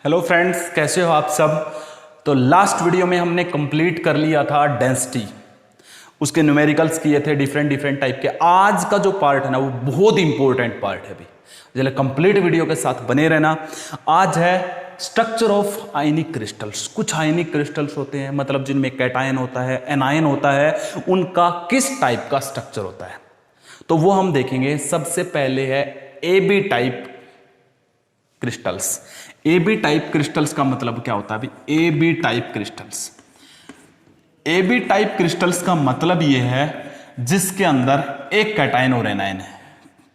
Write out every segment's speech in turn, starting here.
Hello friends, कैसे हो आप सब। तो लास्ट वीडियो में हमने कंप्लीट कर लिया था डेंसिटी, उसके न्यूमेरिकल्स किए थे डिफरेंट डिफरेंट टाइप के। आज का जो पार्ट है ना वो बहुत इंपॉर्टेंट पार्ट है, अभी इसलिए कंप्लीट वीडियो के साथ बने रहना। आज है स्ट्रक्चर ऑफ आयनिक क्रिस्टल्स। कुछ आयनिक क्रिस्टल्स होते हैं, मतलब जिनमें कैटायन होता है, एनायन होता है, उनका किस टाइप का स्ट्रक्चर होता है तो वो हम देखेंगे। सबसे पहले है A B type crystals. A B type crystals का मतलब क्या होता है अभी? A B type crystals, A B type crystals का मतलब यह है जिसके अंदर एक कैटायन और एनायन है।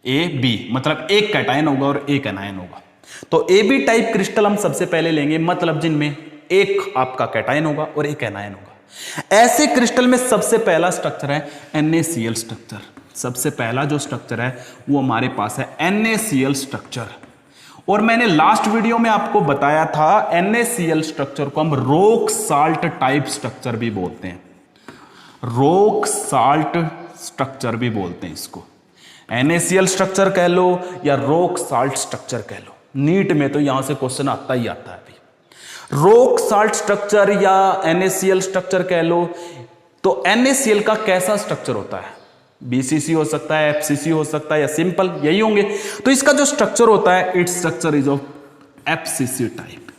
ए बी मतलब एक कैटायन होगा और एक एनायन होगा। तो ए बी टाइप क्रिस्टल हम सबसे पहले लेंगे, मतलब जिनमें एक आपका कैटायन होगा और एक एनायन होगा। ऐसे क्रिस्टल में सबसे पहला स्ट्रक्चर है NaCl स्ट्रक्चर। सबसे पहला जो स्ट्रक्चर है वो हमारे पास है NaCl स्ट्रक्चर। और मैंने लास्ट वीडियो में आपको बताया था NaCl स्ट्रक्चर को हम रॉक साल्ट टाइप स्ट्रक्चर भी बोलते हैं। रॉक साल्ट स्ट्रक्चर भी बोलते हैं इसको। NaCl स्ट्रक्चर कह लो या रॉक साल्ट स्ट्रक्चर कह लो, नीट में तो यहां से क्वेश्चन आता ही आता है। अभी रॉक साल्ट स्ट्रक्चर या NaCl स्ट्रक्चर कह लो। तो NaCl का कैसा स्ट्रक्चर होता है? BCC हो सकता है, FCC हो सकता है या सिंपल, यही होंगे। तो इसका जो स्ट्रक्चर होता है, its structure is of FCC type.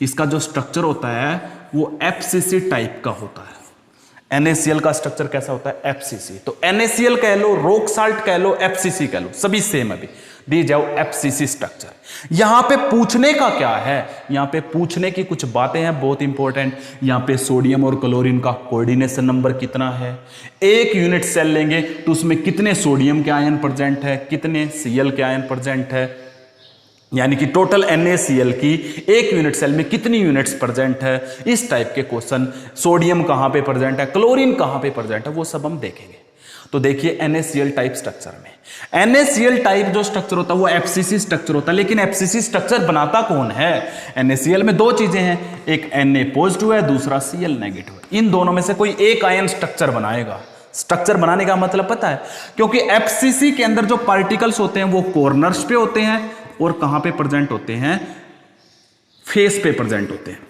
इसका जो स्ट्रक्चर होता है वो FCC टाइप का होता है। NaCl का स्ट्रक्चर कैसा होता है? FCC। तो NaCl कह लो, रॉक साल्ट कह लो, FCC कह लो, सभी सेम। अभी दी जाओ FCC स्ट्रक्चर। यहां पे पूछने का क्या है? यहां पे पूछने की कुछ बातें हैं बहुत इंपॉर्टेंट। यहां पे सोडियम और क्लोरीन का कोऑर्डिनेशन नंबर कितना है। एक यूनिट सेल लेंगे तो उसमें कितने सोडियम के आयन प्रेजेंट है, कितने Cl के आयन प्रेजेंट है, यानी कि टोटल NaCl की एक यूनिट सेल में कितनी यूनिट्स प्रेजेंट है। इस टाइप के क्वेश्चन, सोडियम कहां पे प्रेजेंट है, क्लोरीन कहां पे प्रेजेंट है, वो सब हम देखेंगे। तो देखिए NaCl टाइप स्ट्रक्चर में NaCl टाइप जो स्ट्रक्चर होता है वो FCC स्ट्रक्चर होता है। लेकिन FCC स्ट्रक्चर बनाता कौन है? NaCl में दो चीजें हैं, एक Na पॉजिटिव है, दूसरा Cl नेगेटिव है। इन दोनों में से कोई एक आयन स्ट्रक्चर बनाएगा। स्ट्रक्चर बनाने का मतलब पता है? क्योंकि FCC के अंदर जो पार्टिकल्स होते हैं वो कॉर्नर्स पे होते हैं और कहां पे प्रेजेंट होते हैं? फेस पे प्रेजेंट होते हैं।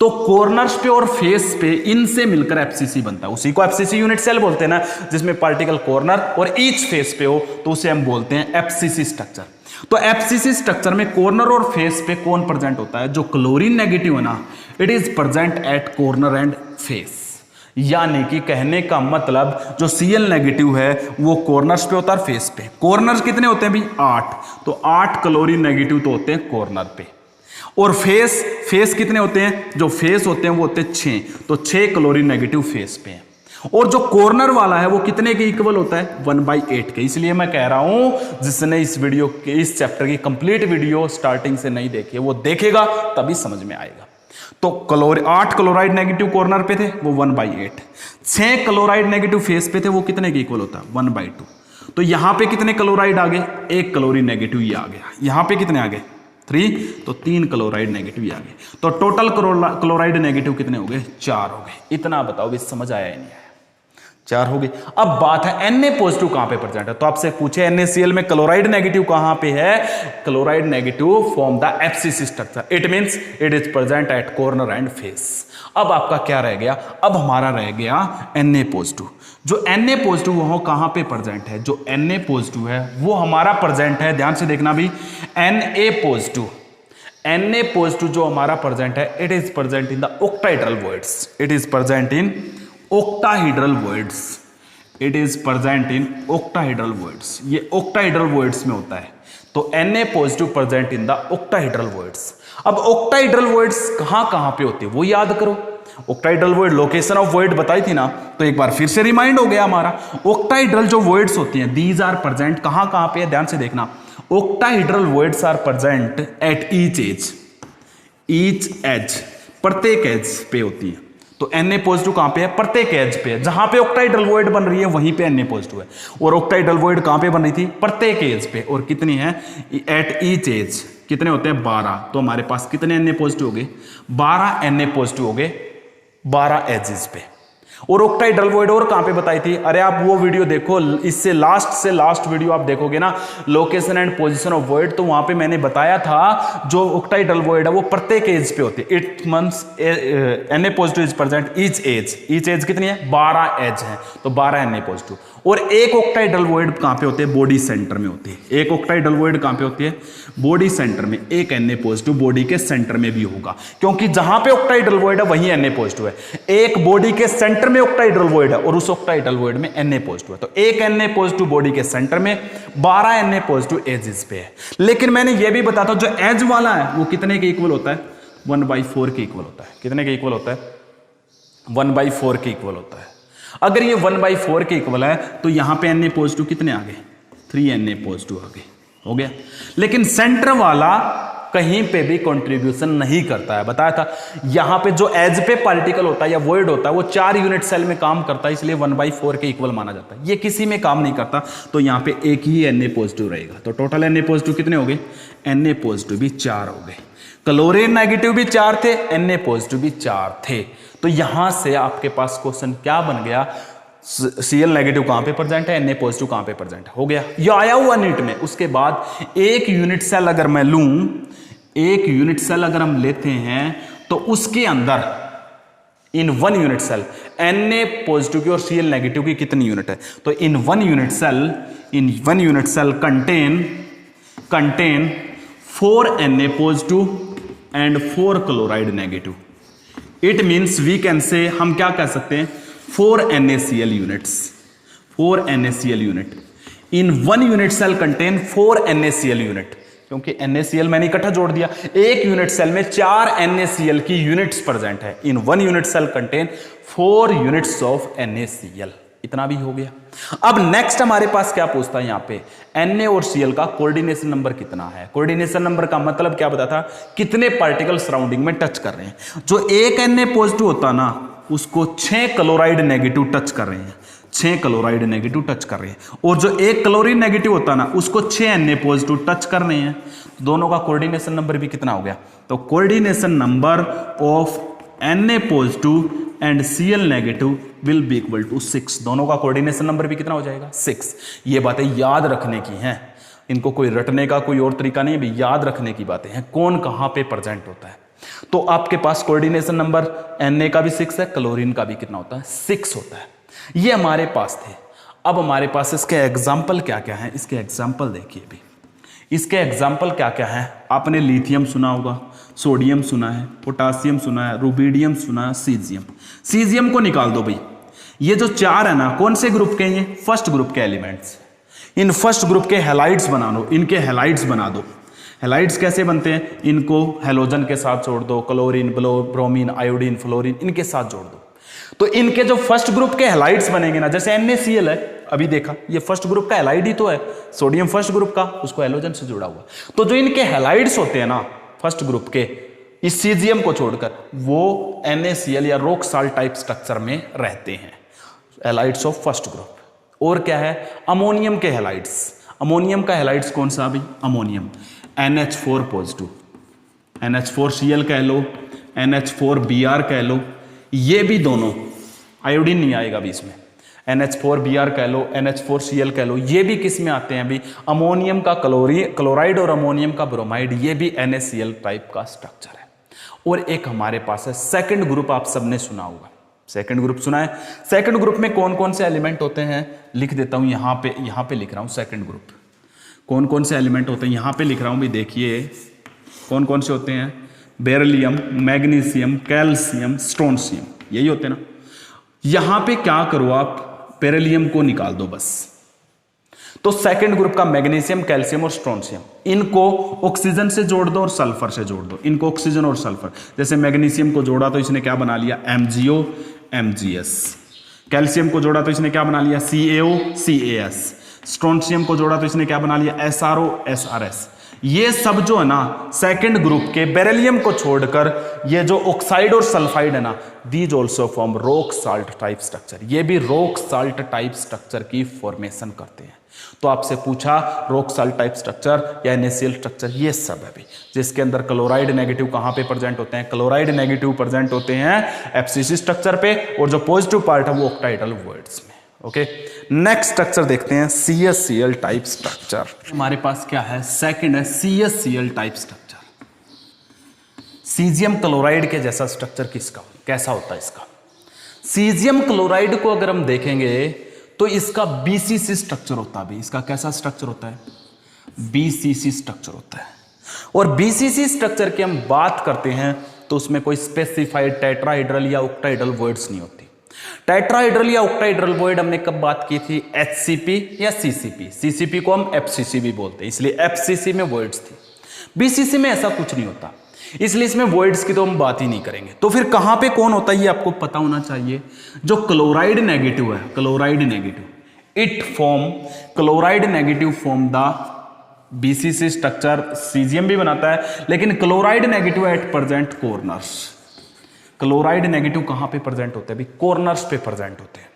तो कॉर्नर्स पे और फेस पे इनसे मिलकर FCC बनता है। उसी को FCC यूनिट सेल बोलते हैं ना, जिसमें पार्टिकल कॉर्नर और ईच फेस पे हो, तो उसे हम बोलते हैं FCC स्ट्रक्चर। तो FCC स्ट्रक्चर में कॉर्नर और फेस पे कौन प्रेजेंट होता है? जो क्लोरीन नेगेटिव है ना, it is present at corner and face. यानी कि कहने का मतलब जो Cl नेगेटिव है वो कॉर्नर्स पे होता है, फेस पे। कॉर्नर्स कितने होते हैं भी? 8। तो 8 क्लोरीन नेगेटिव तो होते हैं कॉर्नर पे। और फेस कितने होते हैं? जो फेस होते हैं वो होते हैं 6। तो 6 क्लोरीन नेगेटिव फेस पे हैं। और जो कॉर्नर वाला है वो कितने के इक्वल होता है? 1/8 के। इसलिए मैं कह रहा हूं जिसने इस वीडियो के, इस चैप्टर की कंप्लीट वीडियो स्टार्टिंग से नहीं देखी है वो देखेगा तभी समझ में आएगा। तो 8 क्लोराइड नेगेटिव कॉर्नर पे थे, वो 1/8। 6 क्लोराइड नेगेटिव फेस पे थे, वो कितने के इक्वल होता है? 1/2। तो यहां पे कितने क्लोराइड आ गए? 1 क्लोरीन नेगेटिव ये आ गया। यहां पे कितने आ गए? 3। तो 3 क्लोराइड नेगेटिव आ गए। तो टोटल क्लोराइड नेगेटिव कितने हो गए? 4 हो गए। इतना बताओ भी समझ आया या नहीं आया? 4 हो गए। अब बात है Na पॉजिटिव कहां पे प्रेजेंट है। तो आपसे पूछे NaCl में क्लोराइड नेगेटिव कहां पे है? Chloride negative form the FCC structure. It means it is present at corner and face. अब आपका क्या रह गया? अब हमारा रह गया Na पॉजिटिव। जो Na पॉजिटिव वो कहां पे प्रेजेंट है? जो Na पॉजिटिव है वो हमारा प्रेजेंट है, ध्यान से देखना भी, Na पॉजिटिव। Na पॉजिटिव जो हमारा प्रेजेंट है, it is present in the octahedral voids. It is present in octahedral voids। It is present in octahedral voids। ये octahedral voids में होता है। तो Na positive present in the octahedral voids। अब octahedral voids कहां पे होती है वो याद करो। octahedral void, location of void बताई थी ना, तो एक बार फिर से रिमाइंड हो गया हमारा। octahedral जो voids होती हैं, दीज आर प्रेजेंट कहां पे है? ध्यान से देखना। octahedral voids are present at each edge, प्रत्येक एज पे होती है। तो Na पॉजिटिव कहां पे है? प्रत्येक एज पे है। जहां पे ऑक्टाहेड्रल वॉइड बन रही है वहीं पे Na पॉजिटिव है। और ऑक्टाहेड्रल वॉइड कहां पे बन रही थी? प्रत्येक एज पे। और कितनी है? एट ईच एज कितने होते हैं? 12। तो हमारे पास कितने Na पॉजिटिव हो गए? 12 Na पॉजिटिव हो गए 12 एजेस पे। और ऑक्टाइडल वॉइड और कहां पे बताई थी? अरे आप वो वीडियो देखो, इससे से लास्ट वीडियो आप देखोगे ना, location and position of void, तो वहां पे मैंने बताया था जो ऑक्टाइडल वॉइड है वो प्रत्येक एज पे होती है। 8 months Na positive is present each edge कितनी है? 12 एज है, तो 12 Na पॉजिटिव। और एक ऑक्टाइडल वॉइड कहां पे होते हैं? बॉडी सेंटर में होती है। एक ऑक्टाइडल वॉइड कहां पे होती है? बॉडी सेंटर में। एक Na पॉजिटिव बॉडी के सेंटर में भी होगा, क्योंकि जहां पे ऑक्टाइडल वॉइड है वहीं Na पॉजिटिव है। एक बॉडी के सेंटर में ऑक्टाइडल वॉइड है और उस ऑक्टाइडल वॉइड में Na पॉजिटिव है, तो एक Na पॉजिटिव बॉडी के सेंटर में, 12 Na पॉजिटिव एजेस पे है। लेकिन मैंने यह भी बताया था जो एज वाला है वो कितने के इक्वल होता है? 1/4 के इक्वल होता है। कितने के इक्वल होता है? 1/4 के इक्वल होता है। अगर ये 1/4 के इक्वल है तो यहां पे Na पॉजिटिव कितने आ गए? 3 Na पॉजिटिव आ गए, हो गया। लेकिन सेंटर वाला कहीं पे भी कंट्रीब्यूशन नहीं करता है, बताया था। यहां पे जो एज पे पार्टिकल होता है या वॉइड होता है वो 4 यूनिट सेल में काम करता है, इसलिए 1/4 के इक्वल माना जाता है। ये किसी में काम नहीं करता, तो यहां पे एक ही Na पॉजिटिव रहेगा। तो टोटल Na पॉजिटिव कितने हो गए? Na पॉजिटिव भी 4 हो गए। क्लोरीन नेगेटिव भी 4 थे, Na पॉजिटिव भी 4 थे। तो यहां से आपके पास क्वेश्चन क्या बन गया? Cl नेगेटिव कहां पे प्रेजेंट है, Na पॉजिटिव कहां पे प्रेजेंट है, हो गया। ये आया हुआ नीट में। उसके बाद एक यूनिट सेल अगर मैं लूं, एक यूनिट सेल अगर हम लेते हैं तो उसके अंदर in 1 unit cell Na positive की और Cl नेगेटिव की कितनी यूनिट है? तो in 1 unit cell contain 4 Na positive and 4 chloride negative. It means we can say, हम क्या कह सकते हैं, 4 NaCl units. 4 NaCl unit in 1 unit cell contain 4 NaCl unit, क्योंकि NaCl मैंने इकट्ठा जोड़ दिया। एक यूनिट सेल में 4 NaCl की यूनिट्स प्रेजेंट है। In 1 unit cell contain 4 units of NaCl। इतना भी हो गया। अब नेक्स्ट हमारे पास क्या पूछता है यहाँ पे? Na और Cl का कोऑर्डिनेशन नंबर कितना है? कोऑर्डिनेशन नंबर का मतलब क्या बताता? कितने पार्टिकल सराउंडिंग में टच कर रहे हैं। जो एक Na पॉजिटिव होता ना उसको 6 क्लोराइड नेगेटिव टच कर रहे हैं, 6 क्लोराइड नेगेटिव टच कर रहे हैं। और जो एक क्लोरीन नेगेटिव होता ना उसको 6 Na पॉजिटिव टच कर रहे हैं। दोनों का कोऑर्डिनेशन नंबर भी कितना हो गया? तो coordination number of Na positive and Cl negative will be equal to 6। दोनों का कोऑर्डिनेशन नंबर भी कितना हो जाएगा? 6। ये बातें याद रखने की हैं, इनको कोई रटने का कोई और तरीका नहीं है, भी याद रखने की बातें हैं, कौन कहां पे प्रेजेंट होता है। तो आपके पास कोऑर्डिनेशन नंबर Na का भी 6 है, क्लोरीन का भी कितना होता है? 6 होता है। ये हमारे पास थे। अब हमारे पास इसके एग्जाम्पल क्या क्या है? इसके एग्जाम्पल देखिए भी। इसके एग्जाम्पल क्या क्या है? आपने लिथियम सुना होगा, सोडियम सुना है, पोटासियम सुना है, रुबीडियम सुना है, सीजियम। सीजियम को निकाल दो भाई। ये जो 4 है ना, कौन से ग्रुप के? ये फर्स्ट ग्रुप के एलिमेंट्स। इन फर्स्ट ग्रुप के हैलाइड्स बना लो, इनके हैलाइड्स बना दो। हैलाइड्स कैसे बनते हैं? इनको हैलोजन के साथ जोड़ दो, क्लोरीन, ब्रोमीन, आयोडीन, फ्लोरीन, इनके साथ जोड़ दो। तो इनके जो फर्स्ट ग्रुप के हैलाइड्स बनेंगे ना, जैसे NaCl है, अभी देखा ये फर्स्ट ग्रुप का हैलाइड ही तो है, सोडियम फर्स्ट ग्रुप का, उसको हैलोजन से जुड़ा हुआ। तो जो इनके हैलाइड्स होते हैं ना फर्स्ट ग्रुप के, इस सीजियम को छोड़कर, वो NaCl या रॉक साल्ट टाइप स्ट्रक्चर में रहते हैं, हैलाइड्स ऑफ फर्स्ट ग्रुप। और क्या है? अमोनियम के हैलाइड्स। अमोनियम का हैलाइड्स कौन सा? अभी अमोनियम NH4 पॉजिटिव, NH4Cl कह लो, NH4Br कह लो, ये भी दोनों, आयोडीन नहीं आएगा भी इसमें, NH4Br कह लो, NH4Cl कह लो, ये भी किस में आते हैं? अभी अमोनियम का क्लोराइड और अमोनियम का ब्रोमाइड, ये भी NaCl टाइप का स्ट्रक्चर है। और एक हमारे पास है सेकंड ग्रुप, आप सबने सुना होगा, सेकंड ग्रुप सुना है। सेकंड ग्रुप में कौन कौन से एलिमेंट होते हैं? लिख देता हूं यहां पे लिख रहा हूं सेकंड ग्रुप कौन कौन से एलिमेंट होते हैं, यहां पे लिख रहा हूं भी। देखिए कौन कौन से होते हैं? बेरिलियम, मैग्नीशियम, कैल्शियम, स्ट्रोंशियम, यही होते हैं ना। यहां पे क्या करो आप? बेरिलियम को निकाल दो बस। तो सेकंड ग्रुप का मैग्नीशियम, कैल्शियम और स्ट्रोंशियम, इनको ऑक्सीजन से जोड़ दो और सल्फर से जोड़ दो। इनको ऑक्सीजन और सल्फर, जैसे मैग्नीशियम को जोड़ा तो इसने क्या बना लिया? MgO MgS। कैल्शियम को जोड़ा तो इसने क्या बना लिया? CaO CaS। स्ट्रोंशियम को जोड़ा तो इसने क्या बना लिया? SRO SRS। ये सब जो है ना सेकंड ग्रुप के बेरिलियम को छोड़कर ये जो ऑक्साइड और सल्फाइड है ना, these also form rock salt type structure. ये भी रॉक साल्ट टाइप स्ट्रक्चर की फॉर्मेशन करते हैं। तो आपसे पूछा रॉक साल्ट टाइप स्ट्रक्चर या NaCl स्ट्रक्चर, ये सब है भी, जिसके अंदर क्लोराइड नेगेटिव कहां पे प्रेजेंट होते हैं? क्लोराइड नेगेटिव प्रेजेंट होते हैं FCC स्ट्रक्चर पे, और जो पॉजिटिव पार्ट है वो ऑक्टाइडल वॉइड्स में। ओके, नेक्स्ट स्ट्रक्चर देखते हैं CSCl टाइप स्ट्रक्चर। हमारे पास क्या है? सेकंड है CSCl type structure. Caesium chloride के जैसा स्ट्रक्चर किसका, कैसा होता है इसका? सीजियम क्लोराइड को अगर हम देखेंगे तो इसका BCC स्ट्रक्चर होता है। इसका कैसा स्ट्रक्चर होता है? BCC स्ट्रक्चर होता है। और BCC स्ट्रक्चर की हम बात करते हैं तो उसमें कोई स्पेसिफाइड टेट्राहेड्रल या ऑक्टाहेड्रल वॉइड्स नहीं होती। टेट्राहेड्रल या ऑक्टाहेड्रल वॉइड हमने कब बात की थी? HCP या CCP। CCP को हम FCC भी बोलते हैं, इसलिए FCC में वॉइड्स थी। BCC में ऐसा कुछ नहीं होता, इसलिए इसमें वॉइड्स की तो हम बात ही नहीं करेंगे। तो फिर कहां पे कौन होता है ये आपको पता होना चाहिए। जो क्लोराइड नेगेटिव है, chloride negative, it form, chloride negative form the BCC structure. Caesium भी बनाता है, लेकिन chloride negative at present corners. Chloride negative कहां पे प्रेजेंट होते हैं? अभी कॉर्नर्स पे प्रेजेंट होते हैं।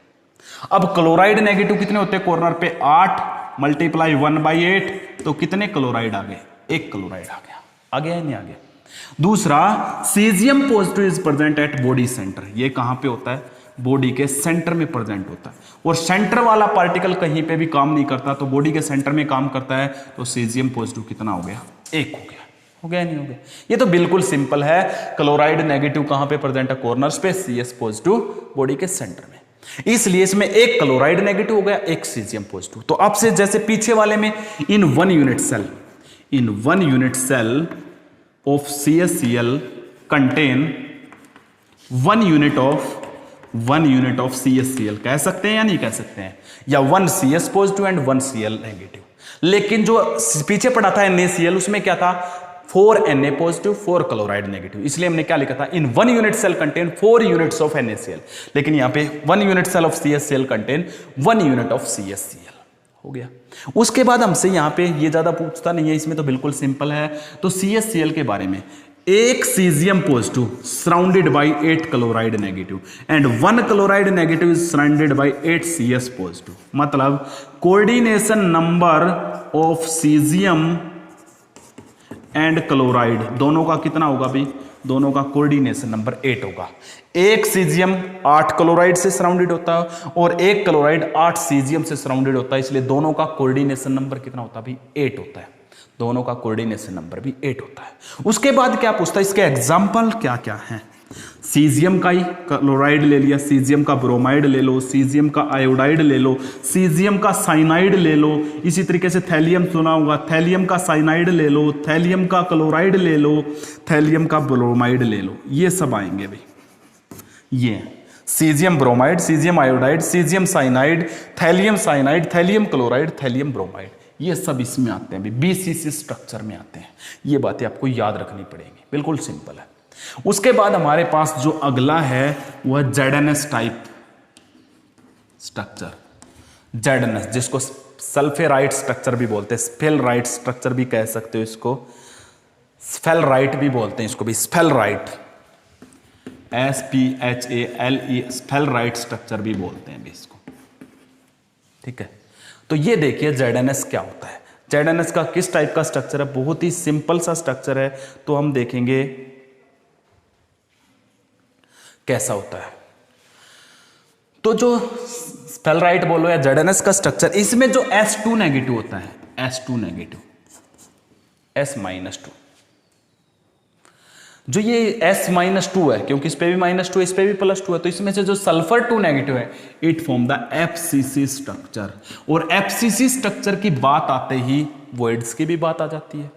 अब क्लोराइड नेगेटिव कितने होते हैं कॉर्नर पे? 8 मल्टीप्लाई 1/8, तो कितने क्लोराइड आ गए? 1 क्लोराइड आ गया। आ गया या नहीं आ गया? दूसरा, caesium positive is present at body centre. ये कहां पे होता है? बॉडी के सेंटर में प्रेजेंट होता है। और सेंटर वाला पार्टिकल कहीं पे भी काम नहीं करता, तो बॉडी के सेंटर में काम करता है। तो सीजियम पॉजिटिव कितना हो गया? 1 हो गया। हो गया नहीं हो गया? ये तो बिल्कुल सिंपल है। क्लोराइड नेगेटिव कहां पे प्रेजेंट है? कॉर्नर्स पे। CS पॉजिटिव बॉडी के सेंटर में, इसलिए इसमें 1 क्लोराइड नेगेटिव हो गया, 1 सीजियम पॉजिटिव। तो अब से जैसे पीछे वाले में in 1 unit cell of CSCl contain 1 unit of CSCl, कह सकते हैं या नहीं कह सकते हैं? या 1 CS positive and 1 Cl negative. लेकिन जो पीछे पढ़ा था NaCl, उसमें क्या था? 4 Na पॉजिटिव, 4 क्लोराइड नेगेटिव। इसलिए हमने क्या लिखा था? In 1 unit cell contain 4 units of NaCl। लेकिन यहां पे 1 unit cell of CSCl contain 1 unit of CSCl। हो गया। उसके बाद हमसे यहां पे ये ज्यादा पूछता नहीं है, इसमें तो बिल्कुल सिंपल है। तो CSCl के बारे में, 1 caesium positive surrounded by 8 chloride negative and 1 chloride negative is surrounded by 8 CS positive. मतलब coordination number of caesium and chloride दोनों का कितना होगा भाई? दोनों का कोऑर्डिनेशन नंबर 8 होगा। 1 सीजियम 8 क्लोराइड से सराउंडेड होता है और 1 क्लोराइड 8 सीजियम से सराउंडेड होता है, इसलिए दोनों का कोऑर्डिनेशन नंबर कितना होता है भाई? 8 होता है। दोनों का कोऑर्डिनेशन नंबर भी 8 होता है। उसके बाद क्या पूछता है? इसके एग्जाम्पल क्या क्या है? सीजियम का ही क्लोराइड ले लिया, सीजियम का ब्रोमाइड ले लो, सीजियम का आयोडाइड ले लो, सीजियम का साइनाइड ले लो। इसी तरीके से थैलियम सुना होगा, थैलियम का साइनाइड ले लो, थैलियम का क्लोराइड ले लो, थैलियम का ब्रोमाइड ले लो। ये सब आएंगे भाई। ये caesium bromide, caesium iodide, caesium cyanide, thallium chloride, thallium bromide, ये सब इसमें आते हैं, BCC स्ट्रक्चर में आते हैं। ये बातें आपको याद रखनी पड़ेंगी, बिल्कुल सिंपल है। उसके बाद हमारे पास जो अगला है वह ZNS टाइप स्ट्रक्चर। ZNS, जिसको सल्फेराइट स्ट्रक्चर भी बोलते हैं, स्फेलराइट स्ट्रक्चर भी कह सकते हो, इसको स्फेलराइट भी बोलते हैं, इसको भी स्फेलराइट, SPHALE, स्फेलराइट स्ट्रक्चर भी बोलते हैं इसको। ठीक है, तो ये देखिए ZNS क्या होता है। ZNS का किस टाइप का स्ट्रक्चर है? बहुत ही सिंपल सा स्ट्रक्चर है। तो हम देखेंगे कैसा होता है। तो जो स्फेलराइट बोलो या ZNS का स्ट्रक्चर, इसमें जो S2 नेगेटिव होता है, S2 नेगेटिव, S-2, जो ये S-2 है, क्योंकि इस पे भी -2 है, इस पे भी +2 है, तो इसमें से जो सल्फर 2 नेगेटिव है, it form the FCC structure. और FCC स्ट्रक्चर की बात आते ही वॉइड्स की भी बात आ जाती है।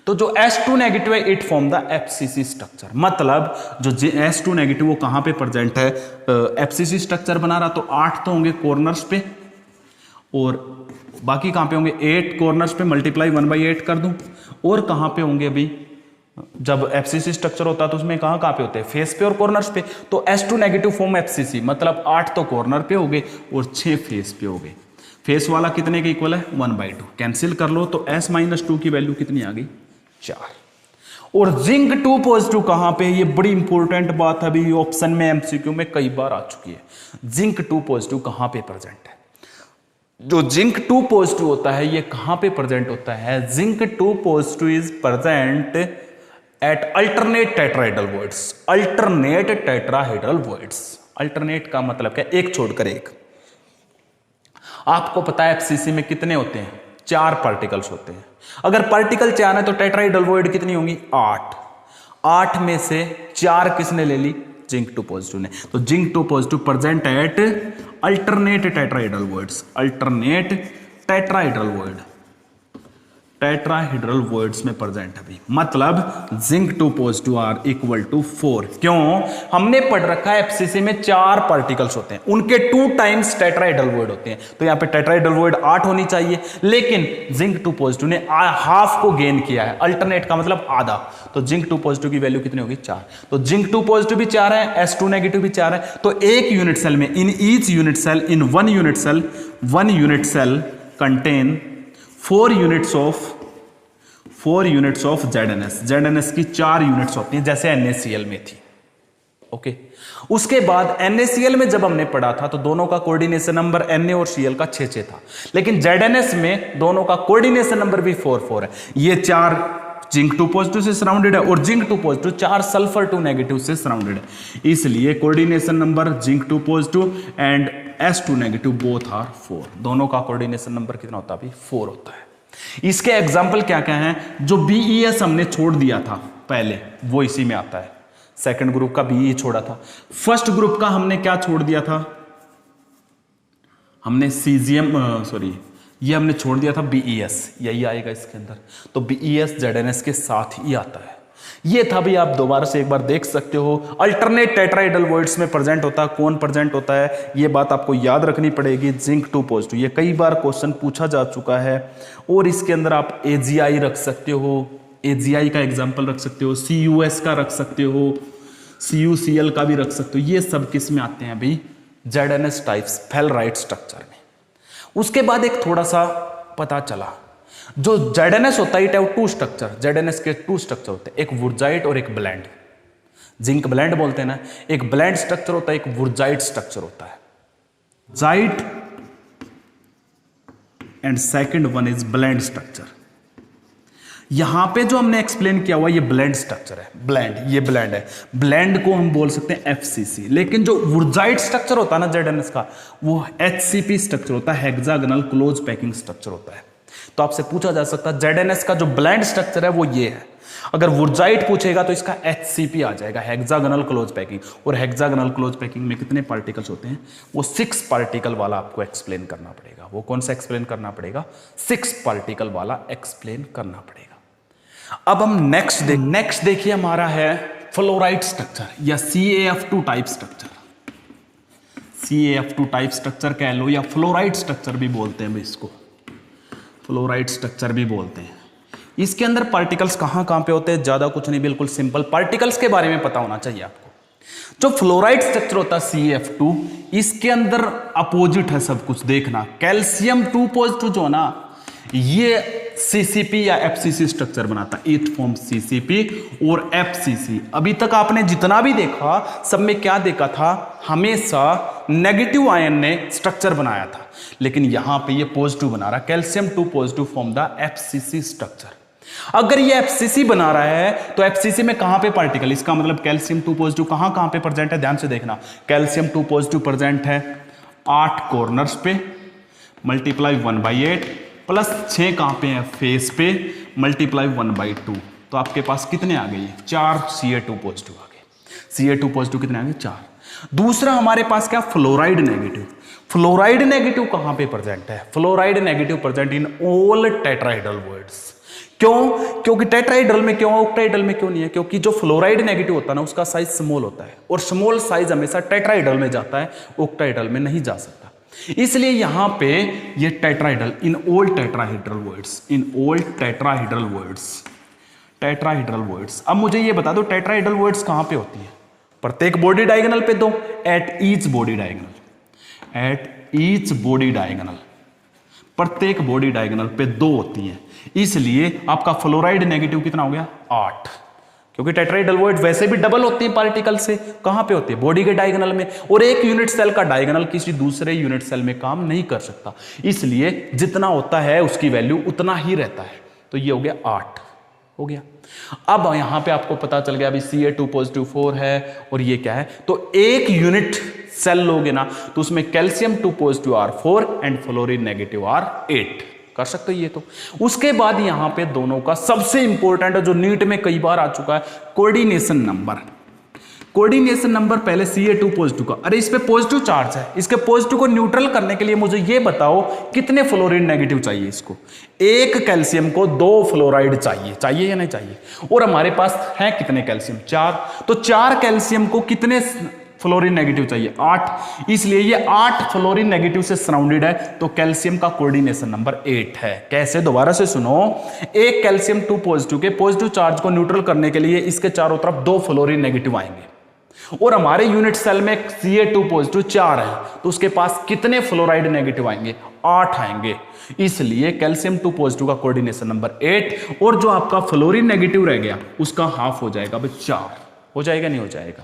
तो जो S2 नेगेटिव है, it form the FCC structure. मतलब जो S2 नेगेटिव वो कहां पे प्रेजेंट है? FCC स्ट्रक्चर बना रहा, तो 8 तो होंगे कॉर्नर्स पे, और बाकी कहां पे होंगे? 8 कॉर्नर्स पे मल्टीप्लाई 1/8 कर दूं। और कहां पे होंगे अभी? जब FCC स्ट्रक्चर होता है तो उसमें कहां पे होते हैं? फेस पे और कॉर्नर्स पे। तो S2 नेगेटिव फॉर्म FCC, मतलब 8 तो कॉर्नर पे हो गए और 6 फेस पे हो गए। फेस वाला कितने के इक्वल है 1/2, कैंसिल कर लो तो S-2 की वैल्यू कितनी आ गई 4। और जिंक 2 पॉजिटिव कहां पे, ये बड़ी इंपॉर्टेंट बात अभी ऑप्शन में एमसीक्यू में कई बार आ चुकी है। जिंक 2 पॉजिटिव कहां पे प्रेजेंट है? जो जिंक 2 पॉजिटिव होता है ये कहां पे प्रेजेंट होता है? Zinc 2 positive is present at alternate tetrahedral voids. Alternate tetrahedral voids, alternate का मतलब क्या? एक छोड़कर एक। आपको पता है एफसीसी में कितने होते हैं? 4 पार्टिकल्स होते हैं। अगर पार्टिकल 4 है तो टेट्राहेड्रल वॉइड कितनी होंगी? 8। 8 में से 4 किसने ले ली? जिंक 2 पॉजिटिव ने। तो zinc 2 positive present at alternate tetrahedral voids. Alternate tetrahedral void, tetrahedral voids में प्रेजेंट अभी, मतलब zinc 2 positive are equal to 4। क्यों? हमने पढ़ रखा है एफसीसी में 4 पार्टिकल्स होते हैं, उनके 2 टाइम्स टेट्राहेड्रल वॉइड होते हैं। तो यहां पे टेट्राहेड्रल वॉइड 8 होनी चाहिए, लेकिन जिंक 2 पॉजिटिव ने हाफ को गेन किया है। अल्टरनेट का मतलब आधा, तो जिंक 2 पॉजिटिव की वैल्यू कितनी होगी? 4। तो जिंक 2 पॉजिटिव भी 4 है, S2 नेगेटिव भी 4 है। तो एक यूनिट सेल में, in each unit cell, in one unit cell contain 4 units of ZnS। ZnS की 4 यूनिट्स होती हैं, जैसे NaCl में थी। ओके, उसके बाद NaCl में जब हमने पढ़ा था तो दोनों का कोऑर्डिनेशन नंबर Na और Cl का 6-6 था, लेकिन ZnS में दोनों का कोऑर्डिनेशन नंबर भी 4-4 है। ये 4 जिंक 2 पॉजिटिव से सराउंडेड है और जिंक 2 पॉजिटिव 4 सल्फर 2 नेगेटिव से सराउंडेड है। इसलिए coordination number zinc 2 positive and S2 negative both are 4। दोनों का कोऑर्डिनेशन नंबर कितना होता है? अभी 4 होता है। इसके एग्जाम्पल क्या क्या हैं? जो BES हमने छोड़ दिया था पहले, वो इसी में आता है। सेकंड ग्रुप का BE छोड़ा था। फर्स्ट ग्रुप का हमने क्या छोड़ दिया था? हमने सीजियम, ये हमने छोड़ दिया था BES, यही आएगा इसके अंदर। तो BES ZnS के साथ ही आता है। ये था भी, आप दोबारा से एक बार देख सकते हो। अल्टरनेट टेट्राहेड्रल वॉइड्स में प्रेजेंट होता है, कौन प्रेजेंट होता है, ये बात आपको याद रखनी पड़ेगी। जिंक 2 पॉजिटिव, ये कई बार क्वेश्चन पूछा जा चुका है। और इसके अंदर आप AgI रख सकते हो, AgI का एग्जांपल रख सकते हो, CuS का रख सकते हो, CuCl का भी रख सकते हो। ये सब किस में आते हैं अभी? ZnS टाइप्स फेलराइट स्ट्रक्चर में। उसके बाद एक थोड़ा सा पता चला, जो ZnS होता है इट हैव 2 स्ट्रक्चर। ZnS के 2 स्ट्रक्चर होते हैं, एक वुर्जाइट और एक ब्लेंड। जिंक ब्लेंड बोलते हैं ना, एक ब्लेंड स्ट्रक्चर होता है, एक वुर्जाइट स्ट्रक्चर होता है। जाइट and second one is blende structure. यहां पे जो हमने एक्सप्लेन किया हुआ ये ब्लेंड स्ट्रक्चर है, ब्लेंड, ये ब्लेंड है। ब्लेंड को हम बोल सकते हैं FCC, लेकिन जो वुर्जाइट स्ट्रक्चर होता है ना ZnS का, वो HCP स्ट्रक्चर होता है, हेक्सागोनल क्लोज पैकिंग स्ट्रक्चर होता है। तो आपसे पूछा जा सकता है ZnS का जो ब्लेंड स्ट्रक्चर है वो ये है। अगर वुर्जाइट पूछेगा तो इसका HCP आ जाएगा, हेक्सागोनल क्लोज पैकिंग। और हेक्सागोनल क्लोज पैकिंग में कितने पार्टिकल्स होते हैं? वो 6 पार्टिकल वाला आपको एक्सप्लेन करना पड़ेगा। वो कौन सा एक्सप्लेन करना पड़ेगा? 6 पार्टिकल वाला एक्सप्लेन करना पड़ेगा। अब हम नेक्स्ट देखिए, हमारा है फ्लोराइड स्ट्रक्चर या CaF2 type structure. CaF2 type structure कह लो या फ्लोराइड स्ट्रक्चर भी बोलते हैं, इसको फ्लोराइड स्ट्रक्चर भी बोलते हैं। इसके अंदर पार्टिकल्स कहां पे होते हैं? ज्यादा कुछ नहीं, बिल्कुल सिंपल। पार्टिकल्स के बारे में पता होना चाहिए आपको। जो फ्लोराइड स्ट्रक्चर होता है CaF2, इसके अंदर अपोजिट है सब कुछ। देखना, कैल्शियम 2 पॉजिटिव जो है ना, ये CCP या FCC स्ट्रक्चर बनाता है। इट फॉर्म CCP और FCC। अभी तक आपने जितना भी देखा सब में क्या देखा था? हमेशा नेगेटिव आयन ने स्ट्रक्चर बनाया था, लेकिन यहां पे ये पॉजिटिव बना रहा है। Calcium 2 positive form the FCC structure. अगर ये FCC बना रहा है तो FCC में कहां पे पार्टिकल? इसका मतलब कैल्शियम 2 पॉजिटिव कहां पे प्रेजेंट है? ध्यान से देखना, कैल्शियम 2 पॉजिटिव प्रेजेंट है 8 कॉर्नर्स पे, मल्टीप्लाई 1/8 प्लस 6 कहां पे है? फेस पे, मल्टीप्लाई 1/2। तो आपके पास कितने आ गए? 4 Ca2 पॉजिटिव आ गए। Ca2 पॉजिटिव कितने आ गए? 4। दूसरा हमारे पास क्या? Fluoride negative. फ्लोराइड नेगेटिव कहां पे प्रेजेंट है? Fluoride negative present in all tetrahedral voids. क्यों? क्योंकि टेट्राहेड्रल में क्यों, ऑक्टाहेड्रल में क्यों नहीं है? क्योंकि जो फ्लोराइड नेगेटिव होता है ना, उसका साइज स्मॉल होता है, और स्मॉल साइज हमेशा टेट्राहेड्रल में जाता है, ऑक्टाहेड्रल में नहीं जा सकता। इसलिए यहां पे ये tetrahedral, in all tetrahedral voids, in all tetrahedral voids, tetrahedral voids. अब मुझे ये बता दो, टेट्राहेड्रल वॉइड्स कहां पे होती है? प्रत्येक बॉडी डायगोनल पे दो, at each body diagonal, at each body diagonal. प्रत्येक बॉडी डायगोनल पे 2 होती हैं, इसलिए आपका फ्लोराइड नेगेटिव कितना हो गया 8, क्योंकि टेट्राहेड्रल वॉइड वैसे भी डबल होती है पार्टिकल से, कहां पे होती है बॉडी के डायगोनल में, और एक यूनिट सेल का डायगोनल किसी दूसरे यूनिट सेल में काम नहीं कर सकता, इसलिए जितना होता है उसकी वैल्यू उतना ही रहता है। तो ये हो गया 8 हो गया। अब यहां पे आपको पता चल गया अभी Ca2 पॉजिटिव 4 है और ये क्या है, तो एक यूनिट सेल लोगे ना तो उसमें calcium 2 positive R4 and fluorine negative R8 कर सकते हो ये। तो उसके बाद यहां पे दोनों का सबसे इंपॉर्टेंट है जो नीट में कई बार आ चुका है, कोऑर्डिनेशन नंबर। कोऑर्डिनेशन नंबर पहले Ca2 पॉजिटिव का, अरे इस पे पॉजिटिव चार्ज है, इसके पॉजिटिव को न्यूट्रल करने के लिए मुझे ये बताओ कितने फ्लोरीन नेगेटिव चाहिए इसको। एक कैल्शियम को 2 फ्लोराइड चाहिए या नहीं चाहिए, और हमारे पास है कितने कैल्शियम 4, तो 4 कैल्शियम को कितने फ्लोरीन नेगेटिव चाहिए 8, इसलिए ये 8 फ्लोरीन नेगेटिव से सराउंडेड है, तो कैल्शियम का कोऑर्डिनेशन नंबर 8 है। कैसे, दोबारा से सुनो, एक कैल्शियम 2 पॉजिटिव के पॉजिटिव चार्ज को न्यूट्रल करने के लिए इसके चारों तरफ 2 फ्लोरीन नेगेटिव आएंगे, और हमारे यूनिट सेल में Ca2 पॉजिटिव 4 है, तो उसके पास कितने फ्लोराइड नेगेटिव आएंगे 8 आएंगे, इसलिए कैल्शियम 2 पॉजिटिव का कोऑर्डिनेशन नंबर 8, और जो आपका फ्लोरीन नेगेटिव रह गया उसका हाफ हो जाएगा 4, हो जाएगा नहीं हो जाएगा,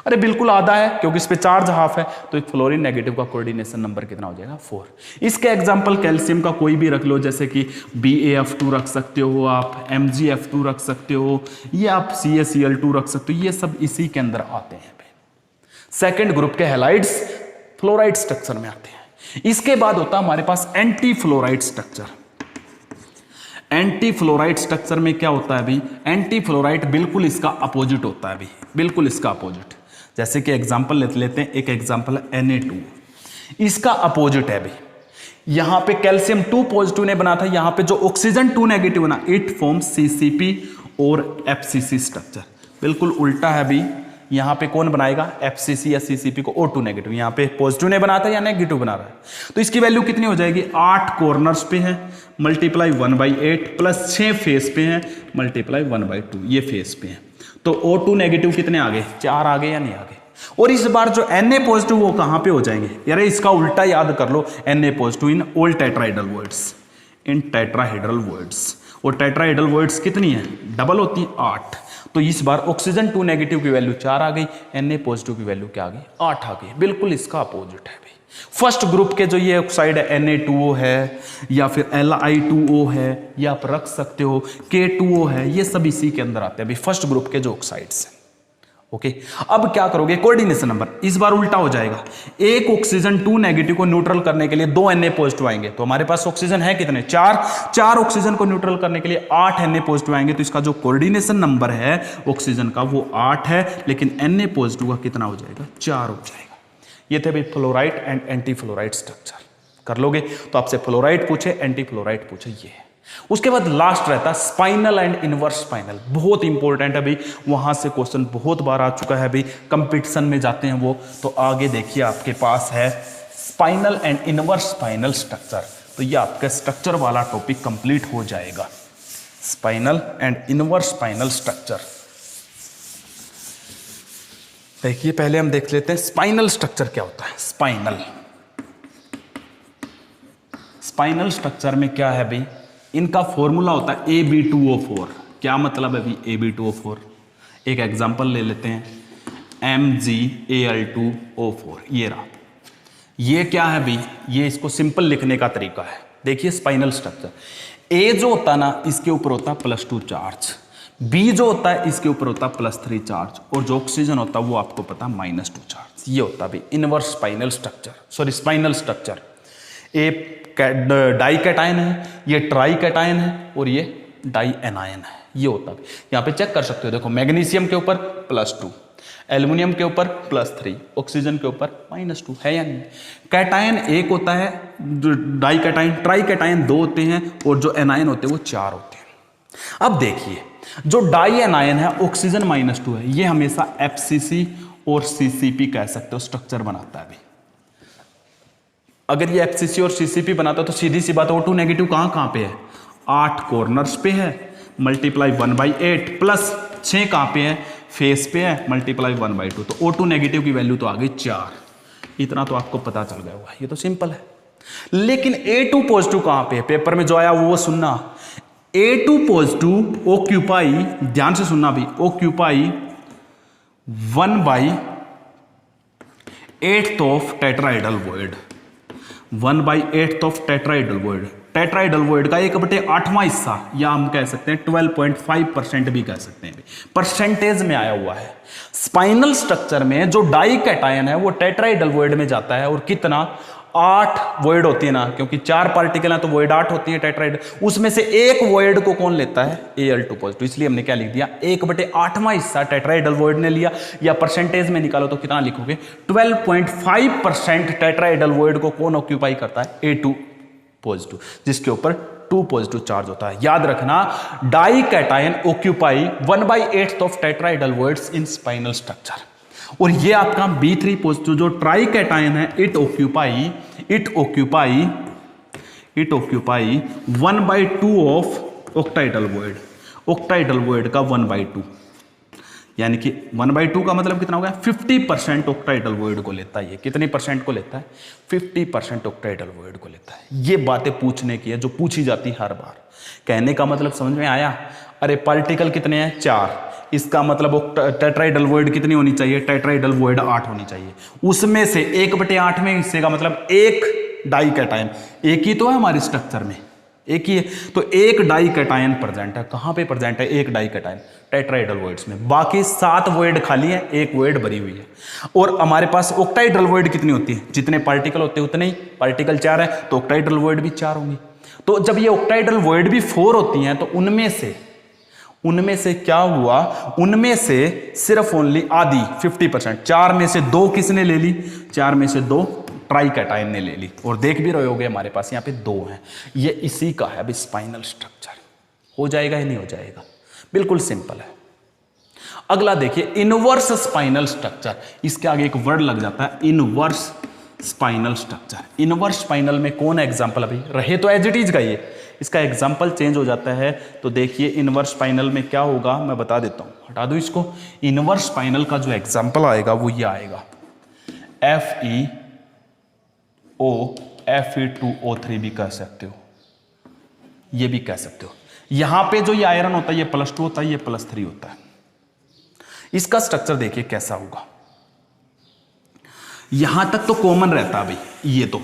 अरे बिल्कुल आधा है, क्योंकि इस पे चार्ज हाफ है, तो एक फ्लोरीन नेगेटिव का कोऑर्डिनेशन नंबर कितना हो जाएगा 4। इसके एग्जांपल कैल्शियम का कोई भी रख लो, जैसे कि BaF2 रख सकते हो आप, MgF2 रख सकते हो, या आप CaCl2 रख सकते हो, ये सब इसी के अंदर आते हैं। सेकेंड ग्रुप के हैलाइड्स फ्लोराइड स्ट्रक्चर में आते हैं। इसके बाद होता है हमारे पास anti fluoride structure. Anti fluoride structure में क्या होता है अभी, एंटी फ्लोराइड बिल्कुल इसका अपोजिट होता है अभी, बिल्कुल इसका अपोजिट। जैसे कि एग्जांपल लेते हैं, एक एग्जांपल है Na2, इसका अपोजिट है अभी। यहां पे कैल्शियम 2 पॉजिटिव ने बना था, यहां पे जो ऑक्सीजन 2 नेगेटिव बना, इट फॉर्म CCP और FCC स्ट्रक्चर, बिल्कुल उल्टा है अभी। यहां पे कौन बनाएगा, FCC या CCP को O2 नेगेटिव, यहां पे पॉजिटिव ने बनाता है या नेगेटिव बना रहा है, तो इसकी वैल्यू कितनी हो जाएगी 8 कॉर्नर्स पे है मल्टीप्लाई 1/8 प्लस 6 फेस पे है मल्टीप्लाई 1/2, ये फेस पे है, तो O2 नेगेटिव कितने आ गए 4 आ गए या नहीं आ गए। और इस बार जो Na पॉजिटिव वो कहां पे हो जाएंगे, यार इसका उल्टा याद कर लो, Na positive in all tetrahedral voids, in tetrahedral voids, और टेट्राहेड्रल वॉइड्स कितनी है डबल होती है 8, तो इस बार ऑक्सीजन 2 नेगेटिव की वैल्यू 4 आ गई, Na पॉजिटिव की वैल्यू क्या आ गई 8 आ गई, बिल्कुल इसका अपोजिट है भाई। फर्स्ट ग्रुप के जो ये ऑक्साइड है Na2O है या फिर Li2O है, या आप रख सकते हो K2O है, ये सब इसी के अंदर आते हैं अभी फर्स्ट ग्रुप के जो ऑक्साइड्स हैं। ओके, अब क्या करोगे, कोऑर्डिनेशन नंबर इस बार उल्टा हो जाएगा, एक ऑक्सीजन 2 नेगेटिव को न्यूट्रल करने के लिए 2 Na पॉजिटिव आएंगे, तो हमारे पास ऑक्सीजन है कितने 4 ऑक्सीजन को न्यूट्रल करने के लिए 8 Na पॉजिटिव आएंगे, तो इसका जो कोऑर्डिनेशन नंबर है ऑक्सीजन का वो 8 है, लेकिन Na पॉजिटिव का कितना हो जाएगा 4 हो जाएगा। ये थे भाई fluoride and anti fluoride structure, कर लोगे तो आपसे फ्लोराइड पूछे एंटी फ्लोराइड पूछे ये है। उसके बाद लास्ट रहता है स्पाइनल एंड इनवर्स स्पाइनल, बहुत इंपॉर्टेंट है भाई, वहां से क्वेश्चन बहुत बार आ चुका है भाई, कंपटीशन में जाते हैं वो, तो आगे देखिए आपके पास है spinal and inverse spinel structure, तो ये आपका स्ट्रक्चर वाला टॉपिक कंप्लीट हो जाएगा, spinal and inverse spinel structure. देखिए पहले हम देख लेते हैं स्पाइनल स्ट्रक्चर क्या होता है। स्पाइनल स्ट्रक्चर में क्या है भाई, इनका फॉर्मूला होता है Ab2O4। क्या मतलब है भाई Ab2O4, एक एग्जांपल ले लेते हैं MgAl2O4, ये रहा, ये क्या है भाई, ये इसको सिंपल लिखने का तरीका है। देखिए स्पाइनल स्ट्रक्चर, A जो होता है ना इसके ऊपर होता है +2 चार्ज, B जो होता है इसके ऊपर होता है +3 चार्ज, और जो ऑक्सीजन होता है वो आपको पता है -2 चार्ज। ये होता है भाई inverse spinel structure, sorry spinel structure. A di cation है, ये ट्राई कैटायन है, और ये डाई एनायन है, ये होता है। यहाँ पे चेक कर सकते हो, देखो मैग्नीशियम के ऊपर +2, एल्युमिनियम के ऊपर +3, ऑक्सीजन के ऊपर -2 है या नहीं। कैटायन एक होता है, डाई कैटायन, ट्राई कैटायन 2 होते हैं, और जो एनायन होते हैं वो 4 होते हैं। अब देखिए जो डाई एनायन है ऑक्सीजन -2 है, ये हमेशा FCC और CCP कह सकते हो स्ट्रक्चर बनाता है अभी। अगर ये FCC और CCP बनाता तो सीधी सी बात, O2 नेगेटिव कहां पे है 8 कॉर्नर्स पे है मल्टीप्लाई 1/8 प्लस 6 कहां पे है फेस पे है मल्टीप्लाई 1/2, तो O2 नेगेटिव की वैल्यू तो आ गई 4। इतना तो आपको पता चल गया होगा, ये तो सिंपल है। लेकिन A2 पॉजिटिव कहां पे है, पेपर में जो आया वो सुनना। A2 पॉजिटिव ऑक्यूपाई, ध्यान से सुनना भी, occupy 1/8 of tetrahedral void, 1/8 of tetrahedral void. Tetrahedral void का 1/8वां हिस्सा, या हम कह सकते हैं 12.5% भी कह सकते हैं, परसेंटेज में आया हुआ है। स्पाइनल स्ट्रक्चर में जो डाई कैटायन है वो टेट्राहेड्रल वॉइड में जाता है, और कितना, 8 वॉइड होती है ना, क्योंकि 4 पार्टिकल है तो वॉइड 8 होती है टेट्राहेड्रल, उसमें से एक वॉइड को कौन लेता है, Al2 पॉजिटिव। इसलिए हमने क्या लिख दिया, 1/8वां हिस्सा टेट्राहेड्रल वॉइड ने लिया, या परसेंटेज में निकालो तो कितना लिखोगे, 12.5% टेट्राहेड्रल वॉइड को कौन ऑक्यूपाई करता है, A2 पॉजिटिव, जिसके ऊपर 2 पॉजिटिव चार्ज होता है। याद रखना, di cation occupy 1/8 of tetrahedral voids in spinel structure. और ये आपका B3 पॉजिटिव जो ट्राई कैटायन है, it occupy 1/2 of octahedral void, octahedral void का 1/2, यानी कि 1/2 का मतलब कितना हो गया, 50% ऑक्टाहेड्रल वॉइड को लेता है। ये कितने परसेंट को लेता है, 50% ऑक्टाहेड्रल वॉइड को लेता है। ये बातें पूछने की है जो पूछी जाती हर बार। कहने का मतलब समझ में आया, अरे पार्टिकल कितने हैं, 4, इसका मतलब टेट्राहेड्रल वॉइड कितनी होनी चाहिए, टेट्राहेड्रल वॉइड 8 होनी चाहिए। उसमें से 1/8वें हिस्से का मतलब एक डाई कैटायन, एक ही तो है हमारे स्ट्रक्चर में, एक ही है, तो एक डाई कैटायन प्रेजेंट है। कहां पे प्रेजेंट है, एक डाई कैटायन टेट्राहेड्रल वॉइड्स में। बाकी 7 वॉइड खाली है, एक वॉइड भरी हुई है। और हमारे पास ऑक्टाहेड्रल वॉइड कितनी होती है, जितने पार्टिकल होते हैं उतने ही, पार्टिकल 4 है तो ऑक्टाहेड्रल वॉइड भी 4 होंगी। तो जब ये ऑक्टाहेड्रल वॉइड भी 4 होती हैं, तो उनमें से क्या हुआ, उनमें से सिर्फ ओनली आधी 50%, 4 में से 2 किसने ले ली, 4 में से 2 ट्राई कैटायन ने ले ली। और देख भी रहे होगे हमारे पास यहाँ पे 2 हैं। ये इसी का है अभी स्पाइनल स्ट्रक्चर। हो जाएगा या नहीं हो जाएगा, बिल्कुल सिंपल है। अगला देखिए, इनवर्स स्पाइनल स्ट्रक्चर। इसके आगे एक वर्ड लग जाता है, inverse spinel structure. Inverse spinal में कौन है एग्जाम्पल, अभी रहे तो एज इट इज का, ये इसका एग्जाम्पल चेंज हो जाता है। तो देखिए इनवर्स स्पाइनल में क्या होगा, मैं बता देता हूं, हटा दो इसको। इनवर्स स्पाइनल का जो एग्जाम्पल आएगा वो ये आएगा, Fe2O3 भी कह सकते हो, ये भी कह सकते हो। यहां पे जो ये आयरन होता है ये +2 होता है, ये +3 होता है। इसका स्ट्रक्चर देखिए कैसा होगा। यहां तक तो कॉमन रहता है भाई, ये तो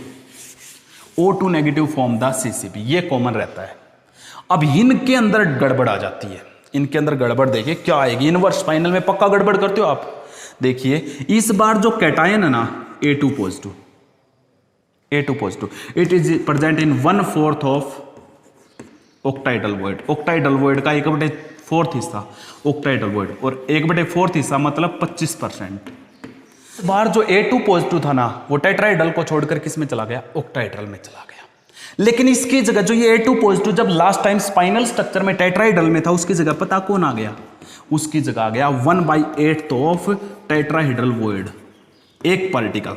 O2 negative form the CCP, ये कॉमन रहता है। अब इनके अंदर गड़बड़ आ जाती है। इनके अंदर गड़बड़ देखिए क्या आएगी, इनवर्स स्पाइनल में पक्का गड़बड़ करते हो आप। देखिए इस बार जो कैटायन है ना, A2 positive, it is present in 1/4 of octahedral void. Octahedral void का 1/4 हिस्सा ऑक्टाहेड्रल वॉइड, और 1/4 हिस्सा मतलब 25%। इस बार जो A2 पॉजिटिव था ना, वो टेट्राहेड्रल को छोड़कर किस में चला गया, ऑक्टाहेड्रल में चला गया। लेकिन इसकी जगह जो ये A2 पॉजिटिव जब लास्ट टाइम स्पाइनल स्ट्रक्चर में टेट्राहेड्रल में था, उसकी जगह पता कौन आ गया, उसकी जगह आ गया 1/8 ऑफ टेट्राहेड्रल वॉइड। एक पार्टिकल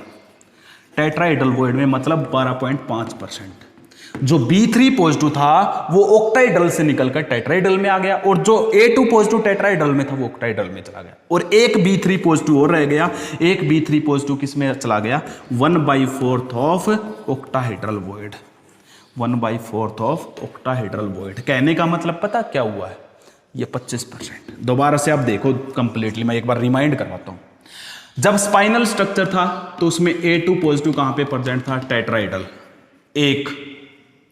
टेट्राहेड्रल वॉइड में मतलब 12.5%। जो B3 पॉजिटिव था वो ऑक्टाहेड्रल से निकलकर टेट्राहेड्रल में आ गया, और जो A2 पॉजिटिव टेट्राहेड्रल में था वो ऑक्टाहेड्रल में चला गया। और एक B3 पॉजिटिव और रह गया, एक B3 पॉजिटिव किस में चला गया, 1/4 of octahedral void, 1/4 of octahedral void. कहने का मतलब पता क्या हुआ है, ये 25%। दोबारा से आप देखो कंप्लीटली, मैं एक बार रिमाइंड करवाता हूं। जब स्पाइनल स्ट्रक्चर था तो उसमें A2 पॉजिटिव कहां पे प्रेजेंट था, टेट्राहेड्रल,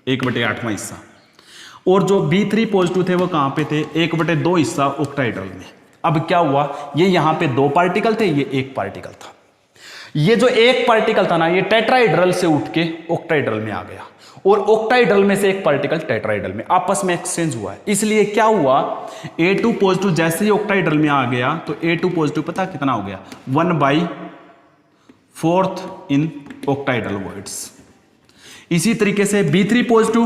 1/8वां हिस्सा। और जो B3 पॉजिटिव थे वो कहां पे थे, 1/2 हिस्सा ऑक्टाहेड्रल में। अब क्या हुआ, ये यहां पे 2 पार्टिकल थे, ये 1 पार्टिकल था। ये जो 1 पार्टिकल था ना, ये टेट्राहेड्रल से उठ के ऑक्टाहेड्रल में आ गया, और ऑक्टाहेड्रल में से 1 पार्टिकल टेट्राहेड्रल में आपस में एक्सचेंज हुआ है। इसलिए क्या हुआ, A2 पॉजिटिव जैसे ही ऑक्टाहेड्रल में आ गया तो A2 पॉजिटिव पता कितना हो गया, 1/4 इन ऑक्टाहेड्रल वॉइड्स। इसी तरीके से B3 पॉजिटिव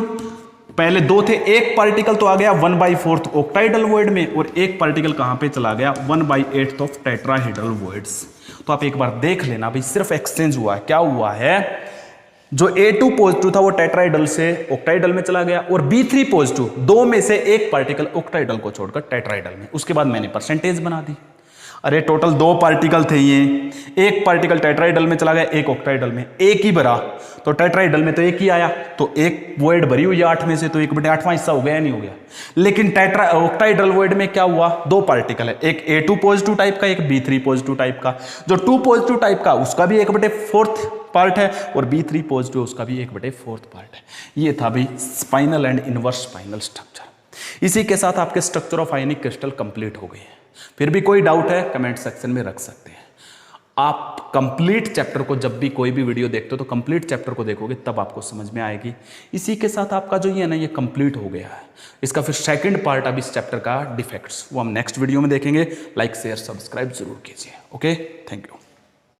पहले 2 थे, 1 पार्टिकल तो आ गया 1/4 ऑक्टाहेड्रल वॉइड में, और 1 पार्टिकल कहां पे चला गया, 1/8 ऑफ टेट्राहेड्रल वॉइड्स। तो आप एक बार देख लेना भाई, सिर्फ एक्सचेंज हुआ है। क्या हुआ है, जो A2 पॉजिटिव था वो टेट्राहेड्रल से ऑक्टाहेड्रल में चला गया, और B3 पॉजिटिव 2 में से 1 पार्टिकल ऑक्टाहेड्रल को छोड़कर टेट्राहेड्रल में। उसके बाद मैंने परसेंटेज बना दी। अरे टोटल 2 पार्टिकल थे ये, एक पार्टिकल टेट्राइडल में चला गया, एक ऑक्टाइडल में, एक ही भरा, तो टेट्राइडल में तो एक ही आया, तो एक वॉइड भरी हुई 8 में से, तो 1/8वां हिस्सा हो गया या नहीं हो गया। लेकिन ऑक्टाइडल वॉइड में क्या हुआ, 2 पार्टिकल है, एक A2 पॉजिटिव टाइप का, एक B3 पॉजिटिव टाइप का। जो 2 पॉजिटिव टाइप का उसका भी 1/4 पार्ट है, और B3 पॉजिटिव उसका भी 1/4 पार्ट है। ये था भी spinal and inverse spinel structure. इसी के साथ आपके structure of ionic crystal complete हो गए हैं। फिर भी कोई डाउट है कमेंट सेक्शन में रख सकते हैं। आप कंप्लीट चैप्टर को, जब भी कोई भी वीडियो देखते हो तो कंप्लीट चैप्टर को देखोगे तब आपको समझ में आएगी। इसी के साथ आपका जो ये है ना, ये कंप्लीट हो गया है। इसका फिर सेकंड पार्ट अब इस चैप्टर का डिफेक्ट्स, वो हम नेक्स्ट वीडियो में देखेंगे। लाइक शेयर सब्सक्राइब जरूर कीजिए। Okay, thank you.